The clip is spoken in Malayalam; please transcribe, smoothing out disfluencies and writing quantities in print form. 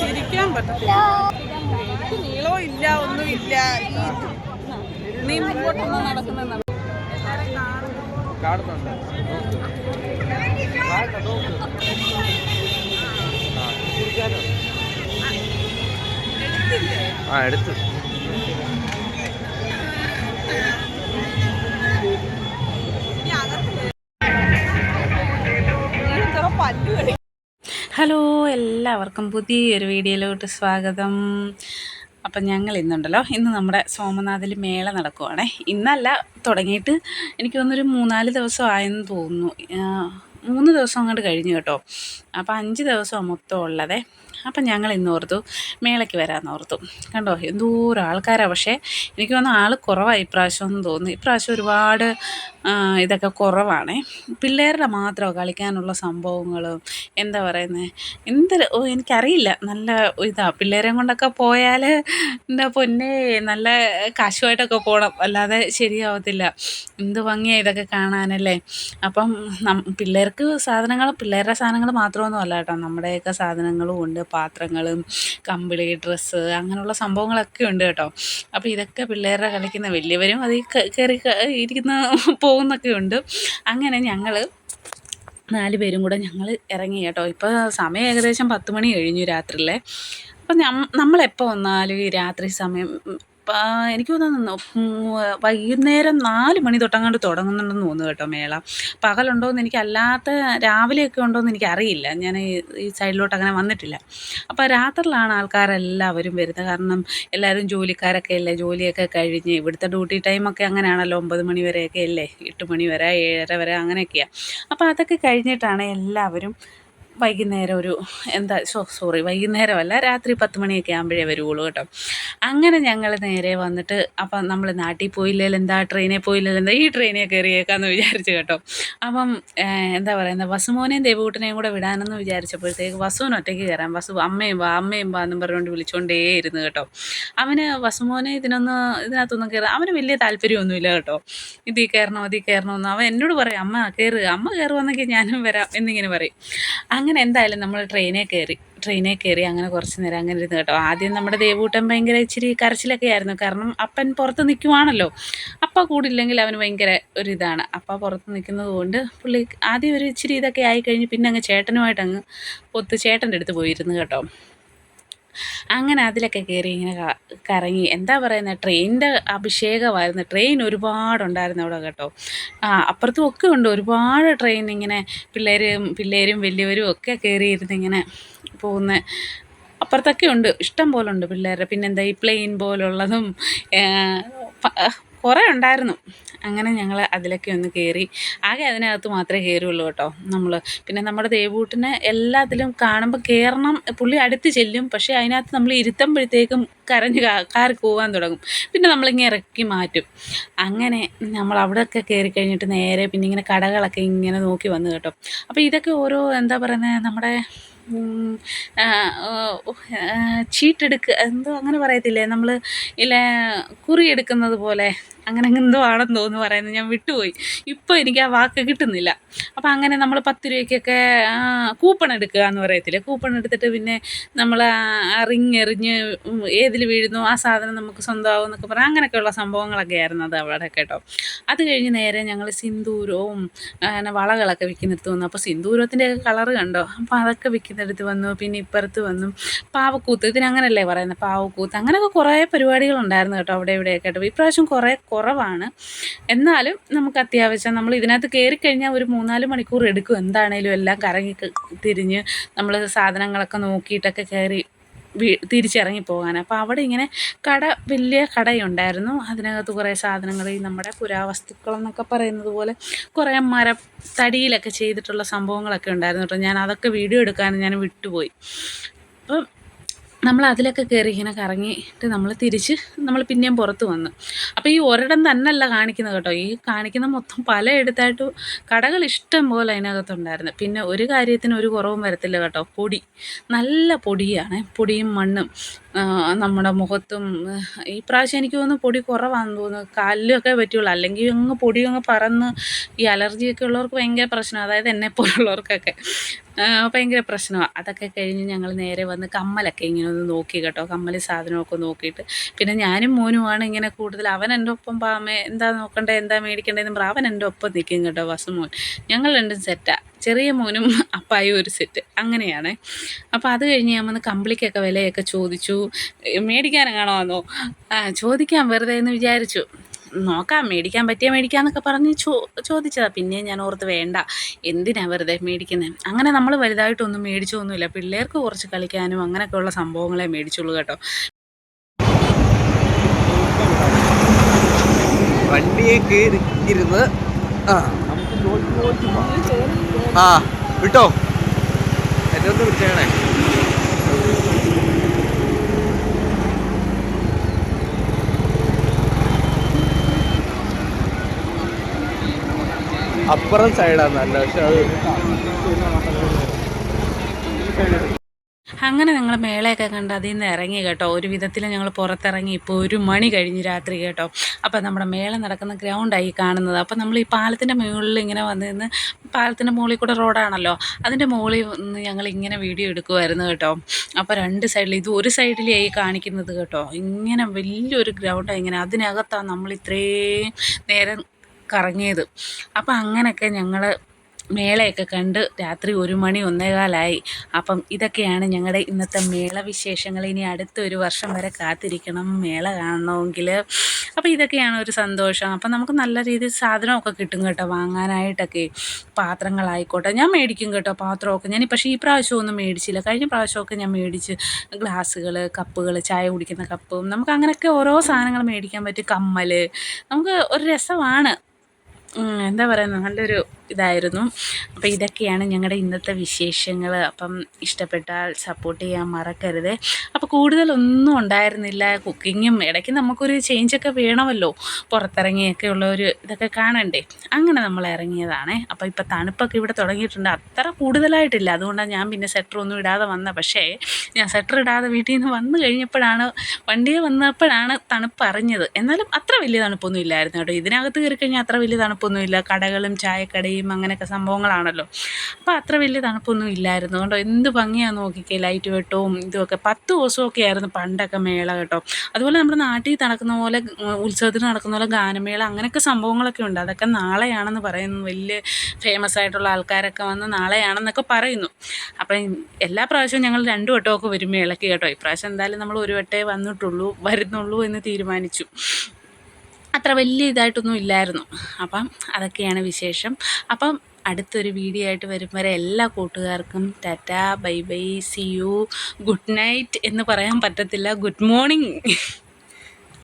തിരിക്കാൻ പറ്റത്തില്ല, നീളവും ഇല്ല, ഒന്നുമില്ല. നീ മുമ്പോട്ടൊന്നും നടക്കുന്ന എടുത്തു. ഹലോ, എല്ലാവർക്കും പുതിയൊരു വീഡിയോയിലോട്ട് സ്വാഗതം. അപ്പം ഞങ്ങൾ ഇന്ന് നമ്മുടെ സോമനാഥിൽ മേള നടക്കുവാണേ. ഇന്നല്ല, തുടങ്ങിയിട്ട് എനിക്ക് തോന്നുന്നൊരു 3-4 ദിവസം ആയെന്ന് തോന്നുന്നു. 3 ദിവസം അങ്ങോട്ട് കഴിഞ്ഞു കേട്ടോ. അപ്പം 5 ദിവസമാണ് മൊത്തം ഉള്ളതേ. അപ്പം ഞങ്ങൾ ഓർത്തു മേളയ്ക്ക് വരാമെന്ന് ഓർത്തു. കണ്ടോ എന്തോരം ആൾക്കാരാണ്. പക്ഷേ എനിക്ക് തോന്നുന്നു ആൾ കുറവാണ് ഇപ്രാവശ്യം എന്ന് തോന്നുന്നു. ഇപ്രാവശ്യം ഒരുപാട് ഇതൊക്കെ കുറവാണേ. പിള്ളേരുടെ മാത്രമോ കളിക്കാനുള്ള സംഭവങ്ങളും എന്താ പറയുന്നത്, എനിക്കറിയില്ല. നല്ല ഇതാണ്. പിള്ളേരെ കൊണ്ടൊക്കെ പോയാൽ എന്താ പൊന്നേ, നല്ല കാശുമായിട്ടൊക്കെ പോകണം, അല്ലാതെ ശരിയാവത്തില്ല. എന്ത് ഭംഗിയാണ് ഇതൊക്കെ കാണാനല്ലേ. അപ്പം പിള്ളേർക്ക് പിള്ളേരുടെ സാധനങ്ങൾ മാത്രമൊന്നും അല്ല കേട്ടോ, നമ്മുടെയൊക്കെ സാധനങ്ങളും ഉണ്ട്. പാത്രങ്ങളും കമ്പിളി, ഡ്രസ്സ്, അങ്ങനെയുള്ള സംഭവങ്ങളൊക്കെ ഉണ്ട് കേട്ടോ. അപ്പോൾ ഇതൊക്കെ പിള്ളേരുടെ കളിക്കുന്ന, വലിയവരും അതിൽ കയറി ഇരിക്കുന്ന പോകുന്നൊക്കെ ഉണ്ട്. അങ്ങനെ ഞങ്ങൾ 4 പേരും കൂടെ ഞങ്ങൾ ഇറങ്ങി കേട്ടോ. ഇപ്പോൾ സമയം ഏകദേശം 10 മണി കഴിഞ്ഞു രാത്രിയിലെ. അപ്പം നമ്മളെപ്പോൾ വന്നാലും ഈ രാത്രി സമയം എനിക്ക് തോന്നുന്നു വൈകുന്നേരം 4 മണി തൊട്ടങ്ങാണ്ട് തുടങ്ങുന്നുണ്ടെന്ന് തോന്നുന്നു കേട്ടോ മേള. പകലുണ്ടോയെന്ന് എനിക്കല്ലാത്ത രാവിലെയൊക്കെ ഉണ്ടോയെന്ന് എനിക്കറിയില്ല. ഞാൻ ഈ സൈഡിലോട്ട് അങ്ങനെ വന്നിട്ടില്ല. അപ്പോൾ രാത്രിയിലാണ് ആൾക്കാരെല്ലാവരും വരുന്നത്. കാരണം എല്ലാവരും ജോലിക്കാരൊക്കെ അല്ലേ, ജോലിയൊക്കെ കഴിഞ്ഞ് ഇവിടുത്തെ ഡ്യൂട്ടി ടൈമൊക്കെ അങ്ങനെയാണല്ലോ, 9 മണി വരെയൊക്കെ അല്ലേ, 8 മണി വരെ 7:30 വരെ അങ്ങനെയൊക്കെയാണ്. അപ്പോൾ അതൊക്കെ കഴിഞ്ഞിട്ടാണ് എല്ലാവരും വൈകുന്നേരം വൈകുന്നേരമല്ല, രാത്രി 10 മണിയൊക്കെ ആകുമ്പോഴേ വരുള്ളൂ കേട്ടോ. അങ്ങനെ ഞങ്ങൾ നേരെ വന്നിട്ട്, അപ്പം നമ്മൾ നാട്ടിൽ പോയില്ലെങ്കിൽ എന്താ, ട്രെയിനിൽ പോയില്ലെങ്കിൽ എന്താ, ഈ ട്രെയിനിൽ കയറിയേക്കാമെന്ന് വിചാരിച്ചു കേട്ടോ. അപ്പം എന്താ പറയുന്നത്, വസുമോനെയും ദേവൂട്ടനെയും കൂടെ വിടാനെന്ന് വിചാരിച്ചപ്പോഴത്തേക്ക് വസുവിന് ഒറ്റയ്ക്ക് കയറാം. അമ്മയും വാ എന്നും പറഞ്ഞുകൊണ്ട് വിളിച്ചുകൊണ്ടേയിരുന്നു കേട്ടോ. വസുമോനെ ഇതിനകത്തൊന്നും കയറാം അവന് വലിയ താല്പര്യമൊന്നുമില്ല കേട്ടോ. ഇതിൽ കയറണമെന്ന് അവൻ എന്നോട് പറയും, അമ്മ കയറുവാണെങ്കിൽ ഞാനും വരാം എന്നിങ്ങനെ പറയും. അങ്ങനെ എന്തായാലും നമ്മൾ ട്രെയിനിൽ കയറി അങ്ങനെ കുറച്ച് നേരം അങ്ങനെ ഇരുന്ന് കേട്ടോ. ആദ്യം നമ്മുടെ ദേവൂട്ടൻ ഭയങ്കര ഇച്ചിരി കരച്ചിലൊക്കെ ആയിരുന്നു. കാരണം അപ്പൻ പുറത്ത് നിൽക്കുവാണല്ലോ. അപ്പ കൂടില്ലെങ്കിൽ അവന് ഭയങ്കര ഒരിതാണ്. അപ്പ പുറത്ത് നിൽക്കുന്നത് കൊണ്ട് പുള്ളി ആദ്യം ഒരു ഇച്ചിരി ഇതൊക്കെ ആയിക്കഴിഞ്ഞ് പിന്നെ അങ്ങ് ചേട്ടനുമായിട്ട് അങ്ങ് ചേട്ടൻ്റെ അടുത്ത് പോയിരുന്നു കേട്ടോ. അങ്ങനെ അതിലൊക്കെ കയറി ഇങ്ങനെ കറങ്ങി. എന്താ പറയുന്നത്, ട്രെയിനിൻ്റെ അഭിഷേകമായിരുന്നു. ട്രെയിൻ ഒരുപാടുണ്ടായിരുന്നു അവിടെ കേട്ടോ. അപ്പുറത്തും ഒക്കെ ഉണ്ട് ഒരുപാട് ട്രെയിൻ. ഇങ്ങനെ പിള്ളേരും വലിയവരും ഒക്കെ കയറിയിരുന്ന് ഇങ്ങനെ പോകുന്ന അപ്പുറത്തൊക്കെ ഉണ്ട്, ഇഷ്ടം പോലെ ഉണ്ട് പിള്ളേരുടെ. പിന്നെന്താ ഈ പ്ലെയിൻ പോലുള്ളതും കുറേ ഉണ്ടായിരുന്നു. അങ്ങനെ ഞങ്ങൾ അതിലൊക്കെ ഒന്ന് കയറി. ആകെ അതിനകത്ത് മാത്രമേ കയറുള്ളൂ കേട്ടോ നമ്മൾ. പിന്നെ നമ്മുടെ ദേവൂട്ടിനെ എല്ലാത്തിലും കാണുമ്പോൾ കയറണം, പുള്ളി അടുത്ത് ചെല്ലും. പക്ഷേ അതിനകത്ത് നമ്മൾ ഇരുത്തുമ്പോഴത്തേക്കും കരഞ്ഞ് കാറി പോകാൻ തുടങ്ങും. പിന്നെ നമ്മളിങ്ങനെ ഇറക്കി മാറ്റും. അങ്ങനെ നമ്മൾ അവിടെയൊക്കെ കയറി കഴിഞ്ഞിട്ട് നേരെ പിന്നെ ഇങ്ങനെ കടകളൊക്കെ ഇങ്ങനെ നോക്കി വന്നു കേട്ടോ. അപ്പോൾ ഇതൊക്കെ ഓരോ എന്താ പറയുന്നത്, നമ്മുടെ എന്തോ അങ്ങനെ പറയത്തില്ലേ നമ്മൾ, കുറി എടുക്കുന്നത് പോലെ, അങ്ങനെ എന്തോ ആണെന്ന് തോന്നുന്നു പറയുന്നത്, ഞാൻ വിട്ടുപോയി ഇപ്പോൾ, എനിക്ക് ആ വാക്ക് കിട്ടുന്നില്ല. അപ്പോൾ അങ്ങനെ നമ്മൾ 10 രൂപയ്ക്കൊക്കെ കൂപ്പൺ എടുക്കുക എന്ന് പറയത്തില്ലേ, കൂപ്പൺ എടുത്തിട്ട് പിന്നെ നമ്മൾ റിങ് എറിഞ്ഞ് ഏതിൽ വീഴുന്നു ആ സാധനം നമുക്ക് സ്വന്തമാവും എന്നൊക്കെ പറയാം. അങ്ങനെയൊക്കെയുള്ള സംഭവങ്ങളൊക്കെ ആയിരുന്നു അത് അവിടെ കേട്ടോ. അത് കഴിഞ്ഞ് നേരെ ഞങ്ങൾ സിന്ദൂരവും വളകളൊക്കെ വിൽക്കുന്നിടത്ത് വന്നു. അപ്പോൾ സിന്ദൂരത്തിൻ്റെയൊക്കെ കളറ് കണ്ടോ. അപ്പോൾ അതൊക്കെ വിൽക്കുന്നിടത്ത് വന്നു. പിന്നെ ഇപ്പുറത്ത് വന്നു പാവക്കൂത്ത്, ഇതിനങ്ങനല്ലേ പറയുന്നത്, പാവക്കൂത്ത്, അങ്ങനെയൊക്കെ കുറേ പരിപാടികളുണ്ടായിരുന്നു കേട്ടോ അവിടെ ഇവിടെയൊക്കെ കേട്ടോ. ഇപ്രാവശ്യം കുറേ കുറവാണ്. എന്നാലും നമുക്ക് അത്യാവശ്യം നമ്മൾ ഇതിനകത്ത് കയറിക്കഴിഞ്ഞാൽ ഒരു 3-4 മണിക്കൂർ എടുക്കും എന്താണേലും എല്ലാം കറങ്ങി തിരിഞ്ഞ് നമ്മൾ സാധനങ്ങളൊക്കെ നോക്കിയിട്ടൊക്കെ കയറി തിരിച്ചിറങ്ങി പോകാൻ. അപ്പോൾ അവിടെ ഇങ്ങനെ വലിയ കടയുണ്ടായിരുന്നു. അതിനകത്ത് കുറേ സാധനങ്ങൾ, ഈ നമ്മുടെ പുരാവസ്തുക്കളെന്നൊക്കെ പറയുന്നത് പോലെ കുറേ തടിയിലൊക്കെ ചെയ്തിട്ടുള്ള സംഭവങ്ങളൊക്കെ ഉണ്ടായിരുന്നു കേട്ടോ. ഞാൻ അതൊക്കെ വീഡിയോ എടുക്കാൻ വിട്ടുപോയി. അപ്പം നമ്മൾ അതിലൊക്കെ കയറി ഇങ്ങനെ കറങ്ങിയിട്ട് നമ്മൾ തിരിച്ച് നമ്മൾ പിന്നെയും പുറത്ത് വന്നു. അപ്പോൾ ഈ ഒരിടം തന്നെയല്ല കാണിക്കുന്നത് കേട്ടോ, ഈ കാണിക്കുന്ന മൊത്തം പലയിടത്തായിട്ട് കടകൾ ഇഷ്ടം പോലെ അതിനകത്തുണ്ടായിരുന്നു. പിന്നെ ഒരു കാര്യത്തിന് ഒരു കുറവും വരത്തില്ല കേട്ടോ, പൊടി നല്ല പൊടിയാണ്, പൊടിയും മണ്ണും നമ്മുടെ മുഖത്തും. ഈ പ്രാവശ്യം എനിക്ക് തോന്നുന്നു പൊടി കുറവാണെന്ന് തോന്നുന്നു, കാലിലൊക്കെ പറ്റുള്ളൂ, അല്ലെങ്കിൽ അങ്ങ് പൊടി അങ്ങ് പറന്ന് ഈ അലർജിയൊക്കെ ഉള്ളവർക്ക് ഭയങ്കര പ്രശ്നമാണ്, അതായത് എന്നെപ്പോലുള്ളവർക്കൊക്കെ ഭയങ്കര പ്രശ്നമാണ്. അതൊക്കെ കഴിഞ്ഞ് ഞങ്ങൾ നേരെ വന്ന് കമ്മലൊക്കെ ഇങ്ങനെ ഒന്ന് നോക്കി കേട്ടോ, കമ്മൽ സാധനമൊക്കെ നോക്കിയിട്ട്. പിന്നെ ഞാനും മോനുമാണ് ഇങ്ങനെ കൂടുതൽ, അവൻ എൻ്റെ ഒപ്പം പാമേ എന്താ നോക്കണ്ടേ എന്താ മേടിക്കേണ്ടതെന്ന് പറ, അവൻ എൻ്റെ ഒപ്പം നിൽക്കും കേട്ടോ, വസുമോൻ. ഞങ്ങൾ രണ്ടും സെറ്റാണ്, ചെറിയ മോനും അപ്പായും ഒരു സെറ്റ്, അങ്ങനെയാണ്. അപ്പോൾ അത് കഴിഞ്ഞ് ഞാൻ വന്ന് കമ്പിളിക്കൊക്കെ വിലയൊക്കെ ചോദിച്ചു. മേടിക്കാനെങ്ങാണോ ചോദിക്കാം വെറുതെ എന്ന് വിചാരിച്ചു, നോക്കാം മേടിക്കാൻ പറ്റിയാൽ മേടിക്കാമെന്നൊക്കെ പറഞ്ഞ് ചോദിച്ചതാണ്. പിന്നെ ഞാൻ ഓർത്ത് വേണ്ട, എന്തിനാ വെറുതെ മേടിക്കുന്നത്. അങ്ങനെ നമ്മൾ വലുതായിട്ടൊന്നും മേടിച്ചൊന്നുമില്ല, പിള്ളേർക്ക് കുറച്ച് കളിക്കാനും അങ്ങനെയൊക്കെയുള്ള സംഭവങ്ങളെ മേടിച്ചുള്ളൂ കേട്ടോ. വണ്ടിയെ കയറി ഇരുന്ന് വിട്ടോ, എന്നെ ഒന്ന് വിളിച്ചേണേ. അപ്പുറം സൈഡാണ് നല്ല, പക്ഷെ അത് അങ്ങനെ ഞങ്ങൾ മേളയൊക്കെ കണ്ട് അതിൽ നിന്ന് ഇറങ്ങി കേട്ടോ. ഒരു വിധത്തിൽ ഞങ്ങൾ പുറത്തിറങ്ങി, ഇപ്പോൾ 1 മണി കഴിഞ്ഞ് രാത്രി കേട്ടോ. അപ്പോൾ നമ്മുടെ മേള നടക്കുന്ന ഗ്രൗണ്ടായി കാണുന്നത്. അപ്പോൾ നമ്മൾ ഈ പാലത്തിൻ്റെ മുകളിൽ ഇങ്ങനെ വന്ന് നിന്ന്, പാലത്തിൻ്റെ മുകളിൽ കൂടെ റോഡാണല്ലോ, അതിൻ്റെ മുകളിൽ നിന്ന് ഞങ്ങൾ ഇങ്ങനെ വീഡിയോ എടുക്കുമായിരുന്നു കേട്ടോ. അപ്പോൾ 2 സൈഡിൽ, ഇത് ഒരു സൈഡിലായി കാണിക്കുന്നത് കേട്ടോ, ഇങ്ങനെ വലിയൊരു ഗ്രൗണ്ടാണ് ഇങ്ങനെ, അതിനകത്താണ് നമ്മൾ ഇത്രയും നേരം കറങ്ങിയത്. അപ്പോൾ അങ്ങനെയൊക്കെ ഞങ്ങൾ മേളയൊക്കെ കണ്ട് രാത്രി 1 മണി 1:15. അപ്പം ഇതൊക്കെയാണ് ഞങ്ങളുടെ ഇന്നത്തെ മേള വിശേഷങ്ങൾ. ഇനി അടുത്തൊരു വർഷം വരെ കാത്തിരിക്കണം മേള കാണണമെങ്കിൽ. അപ്പോൾ ഇതൊക്കെയാണ് ഒരു സന്തോഷം. അപ്പം നമുക്ക് നല്ല രീതിയിൽ സാധനമൊക്കെ കിട്ടും കേട്ടോ വാങ്ങാനായിട്ടൊക്കെ. പാത്രങ്ങളായിക്കോട്ടെ ഞാൻ മേടിക്കും കേട്ടോ, പാത്രമൊക്കെ ഞാൻ. പക്ഷേ ഈ പ്രാവശ്യമൊന്നും മേടിച്ചില്ല, കഴിഞ്ഞ പ്രാവശ്യമൊക്കെ ഞാൻ മേടിച്ച് ഗ്ലാസ്സുകൾ, കപ്പുകൾ, ചായ കുടിക്കുന്ന കപ്പും, നമുക്ക് അങ്ങനെയൊക്കെ ഓരോ സാധനങ്ങൾ മേടിക്കാൻ പറ്റും. കമ്മൽ, നമുക്ക് ഒരു രസമാണ്, എന്താ പറയുന്നത്, നല്ലൊരു ഇതായിരുന്നു. അപ്പോൾ ഇതൊക്കെയാണ് ഞങ്ങളുടെ ഇന്നത്തെ വിശേഷങ്ങൾ. അപ്പം ഇഷ്ടപ്പെട്ടാൽ സപ്പോർട്ട് ചെയ്യാൻ മറക്കരുത്. അപ്പോൾ കൂടുതലൊന്നും ഉണ്ടായിരുന്നില്ല, കുക്കിങ്ങും ഇടയ്ക്ക് നമുക്കൊരു ചേഞ്ചൊക്കെ വേണമല്ലോ, പുറത്തിറങ്ങിയൊക്കെ ഉള്ള ഒരു ഇതൊക്കെ കാണണ്ടേ, അങ്ങനെ നമ്മൾ ഇറങ്ങിയതാണ്. അപ്പോൾ ഇപ്പോൾ തണുപ്പൊക്കെ ഇവിടെ തുടങ്ങിയിട്ടുണ്ട്, അത്ര കൂടുതലായിട്ടില്ല, അതുകൊണ്ടാണ് ഞാൻ പിന്നെ സ്വെറ്ററൊന്നും ഇടാതെ വന്നത്. പക്ഷേ ഞാൻ സ്വെറ്റർ ഇടാതെ വീട്ടിൽ നിന്ന് വന്നു കഴിഞ്ഞപ്പോഴാണ്, വണ്ടിയിൽ വന്നപ്പോഴാണ് തണുപ്പ് അറിഞ്ഞത്. എന്നാലും അത്ര വലിയ തണുപ്പൊന്നും ഇല്ലായിരുന്നു കേട്ടോ, ഇതിനകത്ത് കയറി കഴിഞ്ഞാൽ അത്ര വലിയ തണുപ്പൊന്നുമില്ല, കടകളും ചായക്കടയും അങ്ങനെയൊക്കെ സംഭവങ്ങളാണല്ലോ, അപ്പോൾ അത്ര വലിയ തണുപ്പൊന്നും ഇല്ലായിരുന്നു കേട്ടോ. എന്ത് ഭംഗിയാണെന്ന് നോക്കിക്കേ, ലൈറ്റ് വെട്ടവും ഇതുമൊക്കെ. 10 ദിവസമൊക്കെ ആയിരുന്നു പണ്ടൊക്കെ മേള കേട്ടോ. അതുപോലെ നമ്മുടെ നാട്ടിൽ നടക്കുന്ന പോലെ, ഉത്സവത്തിന് നടക്കുന്ന പോലെ ഗാനമേള അങ്ങനെയൊക്കെ സംഭവങ്ങളൊക്കെ ഉണ്ട്. അതൊക്കെ നാളെയാണെന്ന് പറയുന്നു, വലിയ ഫേമസ് ആയിട്ടുള്ള ആൾക്കാരൊക്കെ വന്ന് നാളെയാണെന്നൊക്കെ പറയുന്നു. അപ്പം എല്ലാ പ്രാവശ്യവും ഞങ്ങൾ 2 വട്ടമൊക്കെ വരും മേളയ്ക്ക് കേട്ടോ. ഇപ്രാവശ്യം എന്തായാലും നമ്മൾ 1 വട്ടമേ വരുന്നുള്ളൂ എന്ന് തീരുമാനിച്ചു. അത്ര വലിയ ഇതായിട്ടൊന്നും ഇല്ലായിരുന്നു. അപ്പം അതൊക്കെയാണ് വിശേഷം. അപ്പം അടുത്തൊരു വീഡിയോ ആയിട്ട് വരും വരെ എല്ലാ കൂട്ടുകാർക്കും tata, bye bye, see you, good night എന്ന് പറയാൻ പറ്റത്തില്ല, ഗുഡ് മോർണിംഗ്.